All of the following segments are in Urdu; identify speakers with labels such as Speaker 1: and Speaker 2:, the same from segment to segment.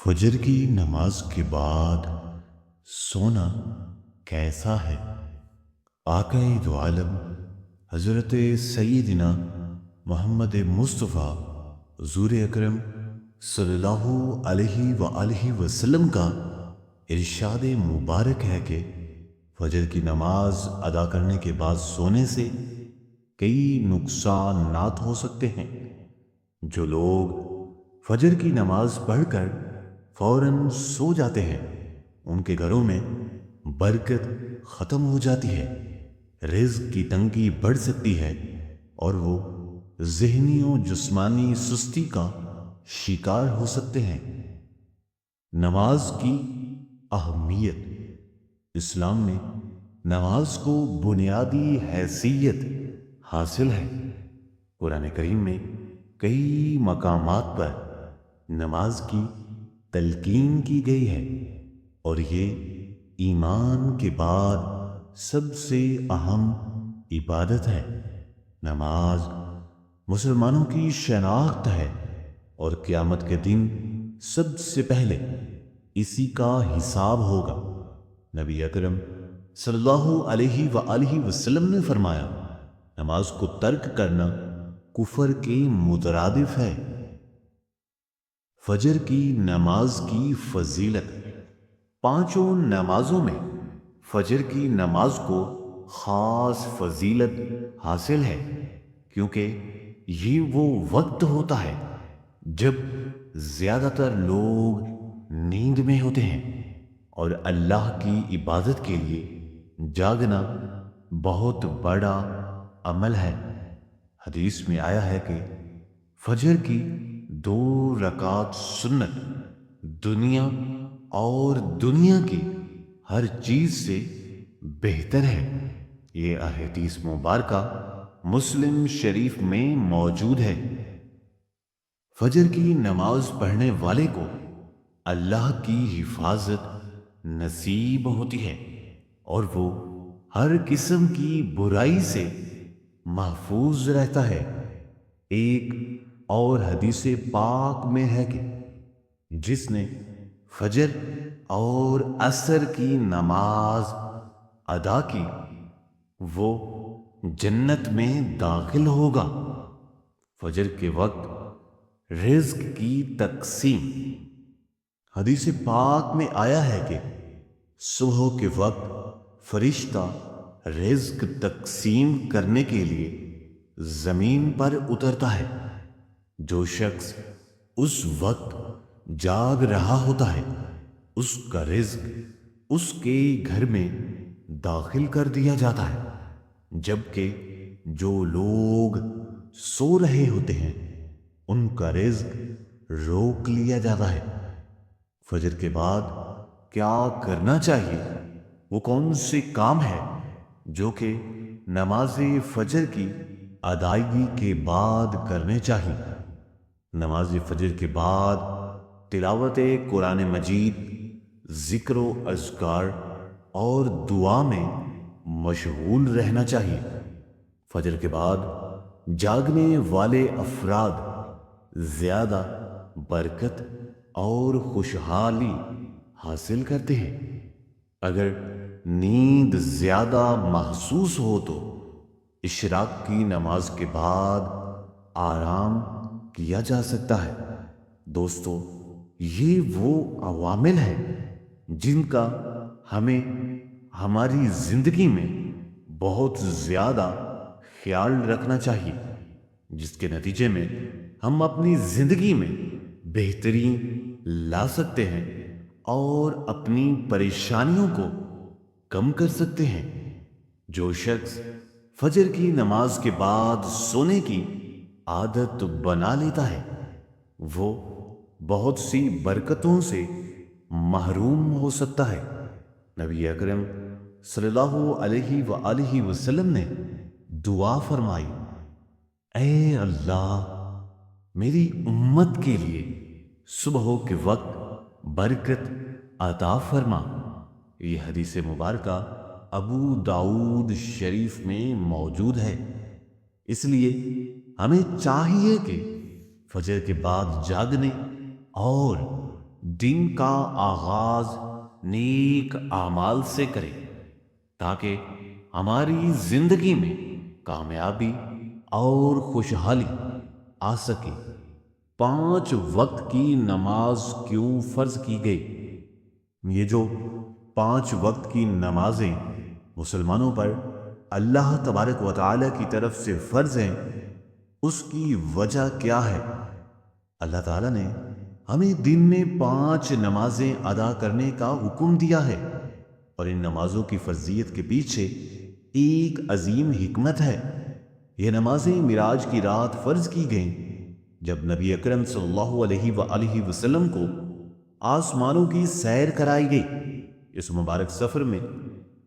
Speaker 1: فجر کی نماز کے بعد سونا کیسا ہے؟ آقا دو عالم حضرت سیدنا محمد مصطفیٰ حضور اکرم صلی اللہ علیہ وآلہ وسلم کا ارشاد مبارک ہے کہ فجر کی نماز ادا کرنے کے بعد سونے سے کئی نقصانات ہو سکتے ہیں۔ جو لوگ فجر کی نماز پڑھ کر فوراً سو جاتے ہیں ان کے گھروں میں برکت ختم ہو جاتی ہے، رزق کی تنگی بڑھ سکتی ہے اور وہ ذہنی و جسمانی سستی کا شکار ہو سکتے ہیں۔ نماز کی اہمیت۔ اسلام میں نماز کو بنیادی حیثیت حاصل ہے۔ قرآن کریم میں کئی مقامات پر نماز کی تلقین کی گئی ہے اور یہ ایمان کے بعد سب سے اہم عبادت ہے۔ نماز مسلمانوں کی شناخت ہے اور قیامت کے دن سب سے پہلے اسی کا حساب ہوگا۔ نبی اکرم صلی اللہ علیہ وآلہ وسلم نے فرمایا، نماز کو ترک کرنا کفر کے مترادف ہے۔ فجر کی نماز کی فضیلت۔ پانچوں نمازوں میں فجر کی نماز کو خاص فضیلت حاصل ہے، کیونکہ یہ وہ وقت ہوتا ہے جب زیادہ تر لوگ نیند میں ہوتے ہیں اور اللہ کی عبادت کے لیے جاگنا بہت بڑا عمل ہے۔ حدیث میں آیا ہے کہ فجر کی 2 رکعت سنت دنیا اور دنیا کی ہر چیز سے بہتر ہے۔ یہ احادیث مبارکہ مسلم شریف میں موجود ہے۔ فجر کی نماز پڑھنے والے کو اللہ کی حفاظت نصیب ہوتی ہے اور وہ ہر قسم کی برائی سے محفوظ رہتا ہے۔ ایک اور حدیث پاک میں ہے کہ جس نے فجر اور عصر کی نماز ادا کی وہ جنت میں داخل ہوگا۔ فجر کے وقت رزق کی تقسیم۔ حدیث پاک میں آیا ہے کہ صبح کے وقت فرشتہ رزق تقسیم کرنے کے لیے زمین پر اترتا ہے۔ جو شخص اس وقت جاگ رہا ہوتا ہے اس کا رزق اس کے گھر میں داخل کر دیا جاتا ہے، جبکہ جو لوگ سو رہے ہوتے ہیں ان کا رزق روک لیا جاتا ہے۔ فجر کے بعد کیا کرنا چاہیے؟ وہ کون سے کام ہے جو کہ نماز فجر کی ادائیگی کے بعد کرنے چاہیے؟ نماز فجر کے بعد تلاوت قرآن مجید، ذکر و اذکار اور دعا میں مشغول رہنا چاہیے۔ فجر کے بعد جاگنے والے افراد زیادہ برکت اور خوشحالی حاصل کرتے ہیں۔ اگر نیند زیادہ محسوس ہو تو اشراق کی نماز کے بعد آرام کیا جا سکتا ہے۔ دوستو، یہ وہ عوامل ہیں جن کا ہمیں ہماری زندگی میں بہت زیادہ خیال رکھنا چاہیے، جس کے نتیجے میں ہم اپنی زندگی میں بہتری لا سکتے ہیں اور اپنی پریشانیوں کو کم کر سکتے ہیں۔ جو شخص فجر کی نماز کے بعد سونے کی عادت بنا لیتا ہے وہ بہت سی برکتوں سے محروم ہو سکتا ہے۔ نبی اکرم صلی اللہ علیہ وآلہ وسلم نے دعا فرمائی، اے اللہ میری امت کے لیے صبح کے وقت برکت عطا فرما۔ یہ حدیث مبارکہ ابو داؤد شریف میں موجود ہے۔ اس لیے ہمیں چاہیے کہ فجر کے بعد جاگنے اور دن کا آغاز نیک اعمال سے کرے تاکہ ہماری زندگی میں کامیابی اور خوشحالی آ سکے۔ 5 وقت کی نماز کیوں فرض کی گئی؟ یہ جو 5 وقت کی نمازیں مسلمانوں پر اللہ تبارک و تعالی کی طرف سے فرض ہیں، اس کی وجہ کیا ہے؟ اللہ تعالیٰ نے ہمیں دن میں 5 نمازیں ادا کرنے کا حکم دیا ہے، اور ان نمازوں کی فرضیت کے پیچھے ایک عظیم حکمت ہے۔ یہ نمازیں معراج کی رات فرض کی گئیں جب نبی اکرم صلی اللہ علیہ وآلہ وسلم کو آسمانوں کی سیر کرائی گئی۔ اس مبارک سفر میں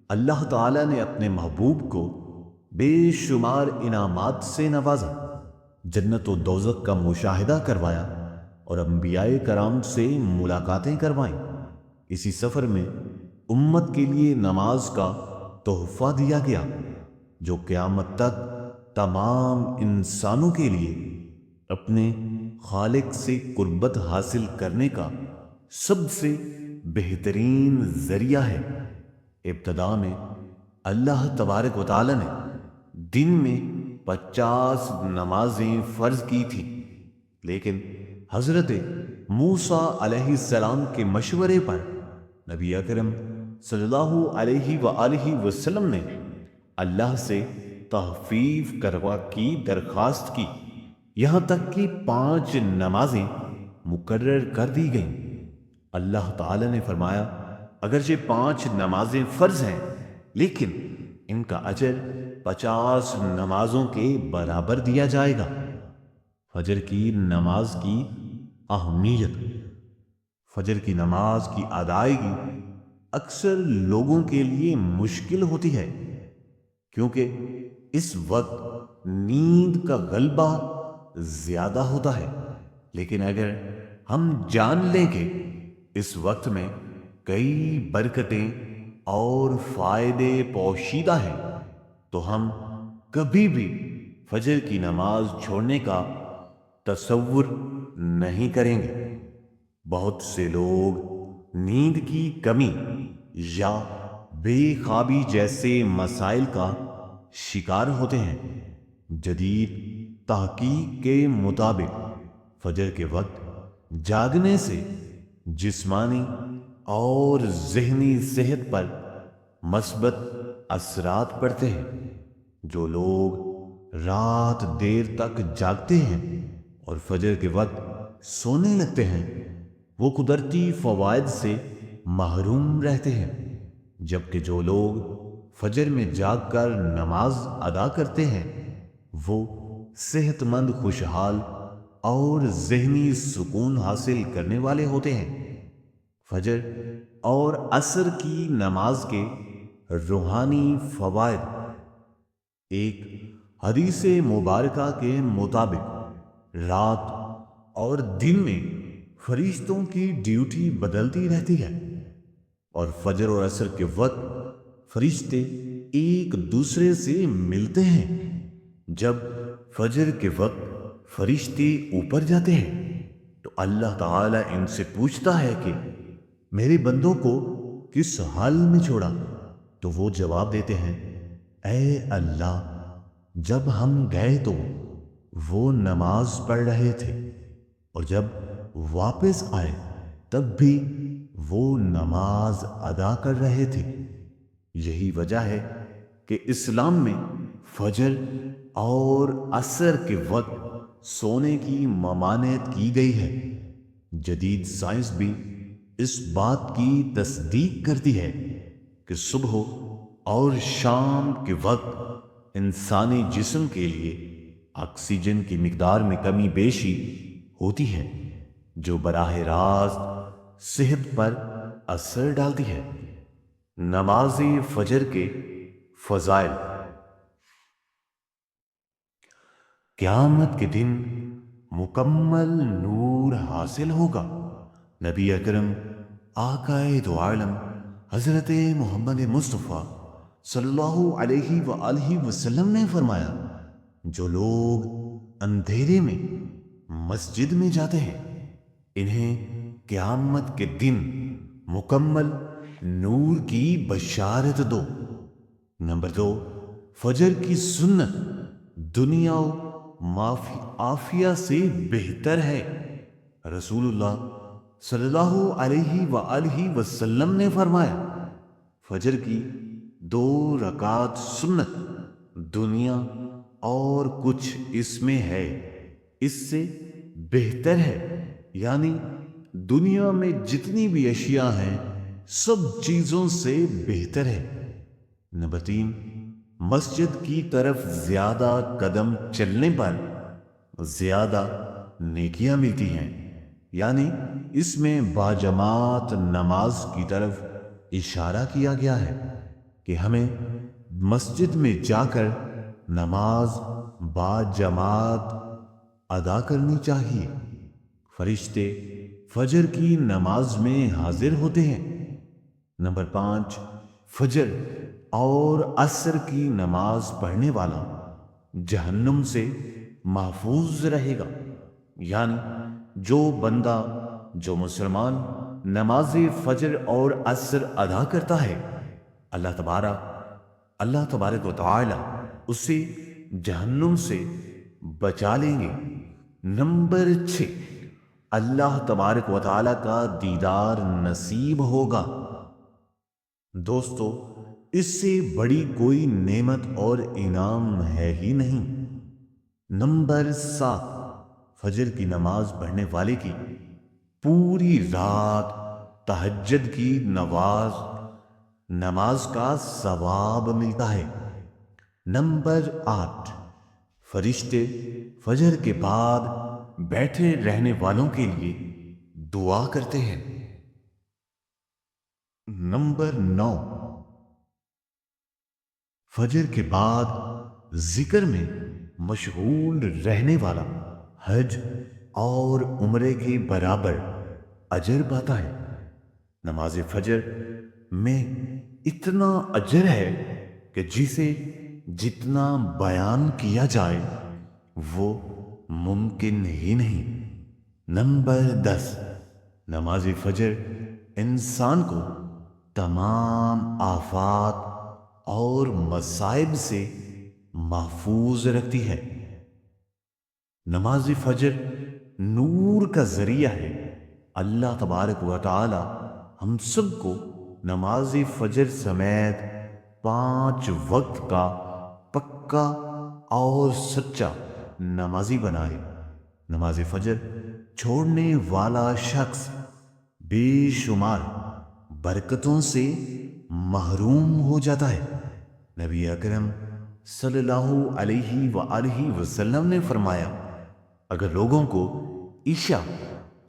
Speaker 1: اللہ تعالیٰ نے اپنے محبوب کو بے شمار انعامات سے نوازا، جنت و دوزخ کا مشاہدہ کروایا اور انبیاء کرام سے ملاقاتیں کروائیں۔ اسی سفر میں امت کے لیے نماز کا تحفہ دیا گیا جو قیامت تک تمام انسانوں کے لیے اپنے خالق سے قربت حاصل کرنے کا سب سے بہترین ذریعہ ہے۔ ابتدا میں اللہ تبارک و تعالی نے دن میں 50 نمازیں فرض کی تھیں، لیکن حضرت موسیٰ علیہ السلام کے مشورے پر نبی اکرم صلی اللہ علیہ وآلہ وسلم نے اللہ سے تخفیف کروا کی درخواست کی، یہاں تک کہ 5 نمازیں مقرر کر دی گئیں۔ اللہ تعالی نے فرمایا، اگرچہ 5 نمازیں فرض ہیں لیکن ان کا اجر 50 نمازوں کے برابر دیا جائے گا۔ فجر کی نماز کی اہمیت۔ فجر کی نماز کی ادائیگی اکثر لوگوں کے لیے مشکل ہوتی ہے کیونکہ اس وقت نیند کا غلبہ زیادہ ہوتا ہے، لیکن اگر ہم جان لیں کہ اس وقت میں کئی برکتیں اور فائدے پوشیدہ ہیں تو ہم کبھی بھی فجر کی نماز چھوڑنے کا تصور نہیں کریں گے۔ بہت سے لوگ نیند کی کمی یا بے خوابی جیسے مسائل کا شکار ہوتے ہیں۔ جدید تحقیق کے مطابق فجر کے وقت جاگنے سے جسمانی اور ذہنی صحت پر مثبت اثرات پڑتے ہیں۔ جو لوگ رات دیر تک جاگتے ہیں اور فجر کے وقت سونے لگتے ہیں وہ قدرتی فوائد سے محروم رہتے ہیں، جبکہ جو لوگ فجر میں جاگ کر نماز ادا کرتے ہیں وہ صحت مند، خوشحال اور ذہنی سکون حاصل کرنے والے ہوتے ہیں۔ فجر اور عصر کی نماز کے روحانی فوائد۔ ایک حدیث مبارکہ کے مطابق رات اور دن میں فرشتوں کی ڈیوٹی بدلتی رہتی ہے، اور فجر اور عصر کے وقت فرشتے ایک دوسرے سے ملتے ہیں۔ جب فجر کے وقت فرشتے اوپر جاتے ہیں تو اللہ تعالیٰ ان سے پوچھتا ہے کہ میرے بندوں کو کس حال میں چھوڑا؟ تو وہ جواب دیتے ہیں، اے اللہ، جب ہم گئے تو وہ نماز پڑھ رہے تھے، اور جب واپس آئے تب بھی وہ نماز ادا کر رہے تھے۔ یہی وجہ ہے کہ اسلام میں فجر اور عصر کے وقت سونے کی ممانعت کی گئی ہے۔ جدید سائنس بھی اس بات کی تصدیق کرتی ہے کہ صبح اور شام کے وقت انسانی جسم کے لیے آکسیجن کی مقدار میں کمی بیشی ہوتی ہے جو براہ راست صحت پر اثر ڈالتی ہے۔ نماز فجر کے فضائل۔ قیامت کے دن مکمل نور حاصل ہوگا۔ نبی اکرم آقائے دو عالم حضرت محمد مصطفیٰ صلی اللہ علیہ وآلہ وسلم نے فرمایا، جو لوگ اندھیرے میں مسجد میں جاتے ہیں انہیں قیامت کے دن مکمل نور کی بشارت دو۔ نمبر 2، فجر کی سنت دنیا و عافیہ سے بہتر ہے۔ رسول اللہ صلی اللہ علیہ وآلہ وسلم نے فرمایا، فجر کی 2 رکعت سنت دنیا اور کچھ اس میں ہے اس سے بہتر ہے، یعنی دنیا میں جتنی بھی اشیاء ہیں سب چیزوں سے بہتر ہے۔ نمبر 3، مسجد کی طرف زیادہ قدم چلنے پر زیادہ نیکیاں ملتی ہیں، یعنی اس میں باجماعت نماز کی طرف اشارہ کیا گیا ہے کہ ہمیں مسجد میں جا کر نماز باجماعت ادا کرنی چاہیے۔ فرشتے فجر کی نماز میں حاضر ہوتے ہیں۔ نمبر 5، فجر اور عصر کی نماز پڑھنے والا جہنم سے محفوظ رہے گا، یعنی جو بندہ جو مسلمان نماز فجر اور عصر ادا کرتا ہے، اللہ تبارک و تعالی اسے جہنم سے بچا لیں گے۔ نمبر 6، اللہ تبارک و تعالی کا دیدار نصیب ہوگا۔ دوستو، اس سے بڑی کوئی نعمت اور انعام ہے ہی نہیں۔ نمبر 7، فجر کی نماز پڑھنے والے کی پوری رات تہجد کی نماز کا ثواب ملتا ہے۔ نمبر 8، فرشتے فجر کے بعد بیٹھے رہنے والوں کے لیے دعا کرتے ہیں۔ نمبر 9، فجر کے بعد ذکر میں مشغول رہنے والا حج اور عمرے کے برابر اجر پاتا ہے۔ نماز فجر میں اتنا اجر ہے کہ جسے جتنا بیان کیا جائے وہ ممکن ہی نہیں۔ نمبر 10، نماز فجر انسان کو تمام آفات اور مصائب سے محفوظ رکھتی ہے۔ نماز فجر نور کا ذریعہ ہے۔ اللہ تبارک و تعالی ہم سب کو نماز فجر سمیت 5 وقت کا پکا اور سچا نمازی بنائے۔ نماز فجر چھوڑنے والا شخص بے شمار برکتوں سے محروم ہو جاتا ہے۔ نبی اکرم صلی اللہ علیہ وآلہ وسلم نے فرمایا، اگر لوگوں کو عشاء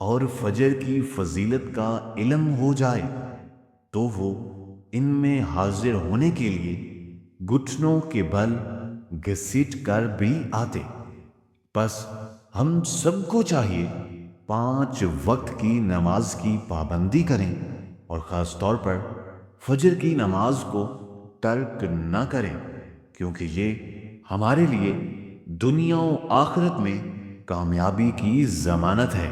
Speaker 1: اور فجر کی فضیلت کا علم ہو جائے تو وہ ان میں حاضر ہونے کے لیے گھٹنوں کے بل گھسیٹ کر بھی آتے۔ بس ہم سب کو چاہیے 5 وقت کی نماز کی پابندی کریں اور خاص طور پر فجر کی نماز کو ترک نہ کریں، کیونکہ یہ ہمارے لیے دنیا و آخرت میں کامیابی کی ضمانت ہے۔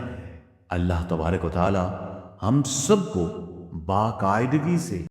Speaker 1: اللہ تبارک و تعالی ہم سب کو باقاعدگی سے